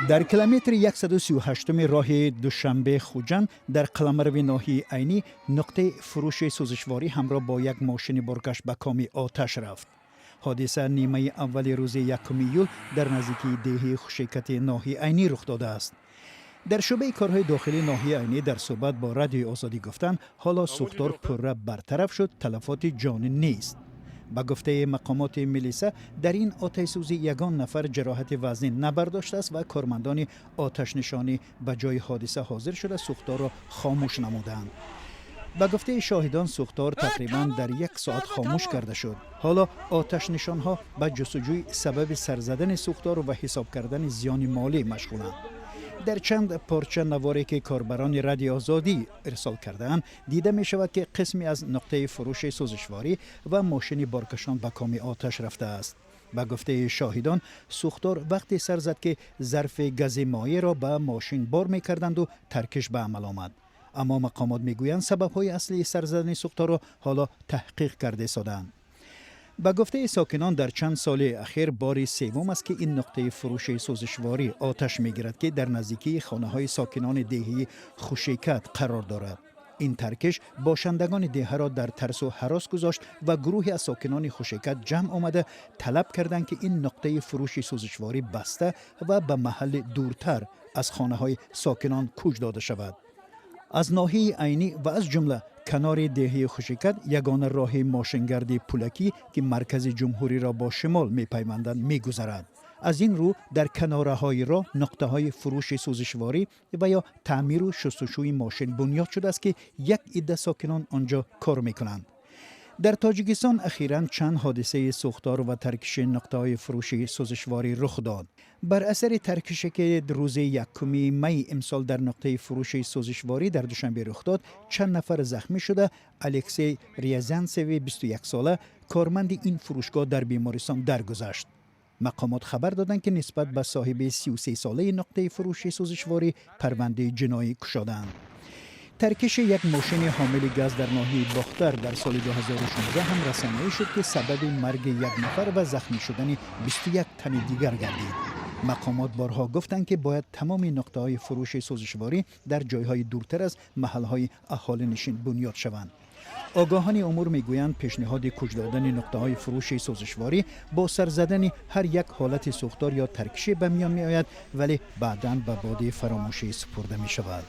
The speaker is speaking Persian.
در کیلومتر 138 راه دوشنبه خوجند در قلمرو ناحیه عینی نقطه فروش سوزشواری همراه با یک ماشین بارکش به کام آتش رفت. حادثه نیمه اول روز 1 ایول در نزدیکی دهه خوشیکت ناحیه عینی رخ داده است. در شعبه کارهای داخلی ناحیه عینی در صحبت با رادیو آزادی گفتند حالا سوختار پرره برطرف شد، تلفات جانی نیست. با گفته مقامات ملیسا در این آتش سوزی یگان نفر جراحت وزنی نبرداشته است و کارمندان آتش نشانی به جای حادثه حاضر شده سوختار را خاموش نمودند. با گفته شاهدان سوختار تقریبا در 1 ساعت خاموش کرده شد. حالا آتش نشانها به جستجوی سبب سرزدن سوختار و حساب کردن زیان مالی مشغولند. در چند پارچه نواری که کاربران رادیو آزادی ارسال کرده‌اند دیده می شود که قسمی از نقطه فروش سوزشواری و ماشین بارکشان به کام آتش رفته است. با گفته شاهدان سوختار وقتی سر زد که ظرف گاز مایع را به ماشین بار می کردند و ترکش به عمل آمد. اما مقامات می گویند سبب های اصلی سر زدن سوختار را حالا تحقیق کرده شدند. با گفته ساکنان در چند سال اخیر بار سوم است که این نقطه فروش سوزشواری آتش میگیرد که در نزدیکی خانه های ساکنان دهه خوشیکت قرار دارد. این ترکش باشندگان دهه را در ترس و هراس گذاشت و گروهی از ساکنان خوشیکت جمع آمده طلب کردند که این نقطه فروش سوزشواری بسته و به محل دورتر از خانه های ساکنان کوچ داده شود. از ناحیه عینی و از جمله کنار دهه خوشیکت یگانه راه ماشینگرد پولکی که مرکز جمهوری را با شمال می‌پیوندد می‌گذرد. از این رو در کناره‌های راه نقطه‌های فروش سوزشواری و یا تعمیر و شستشوی ماشین بنیاد شده است که یک عده ساکنان آنجا کار می‌کنند. در تاجیکستان اخیراً چند حادثه سوختار و ترکش نقطه‌های فروش سوزشواری رخ داد. بر اثر ترکشی که روز 1 می امسال در نقطه فروش سوزشواری در دوشنبه رخ داد، چند نفر زخمی شده. الکسی ریازانسوی 21 ساله کارمند این فروشگاه در بیمارستان درگذشت. مقامات خبر دادند که نسبت به صاحب 33 ساله نقطه فروش سوزشواری پرونده جنایی گشادند. ترکش یک ماشین حامل گاز در ناحیه باختر در سال 2016 هم رسانه‌ای شد که سبب مرگ 1 نفر و زخمی شدن 21 تن دیگر گردید. مقامات بارها گفتند که باید تمام نقطه‌های فروش سوزشواری در جایهای دورتر از محل‌های اهالی نشین بنیاد شوند. آگاهان امور میگویند پیشنهاد کوچ دادن نقطه‌های فروش سوزشواری با سر زدن هر یک حالت سوختار یا ترکشی به میان می‌آید، ولی بعداً به باد فراموشی سپرده می‌شود.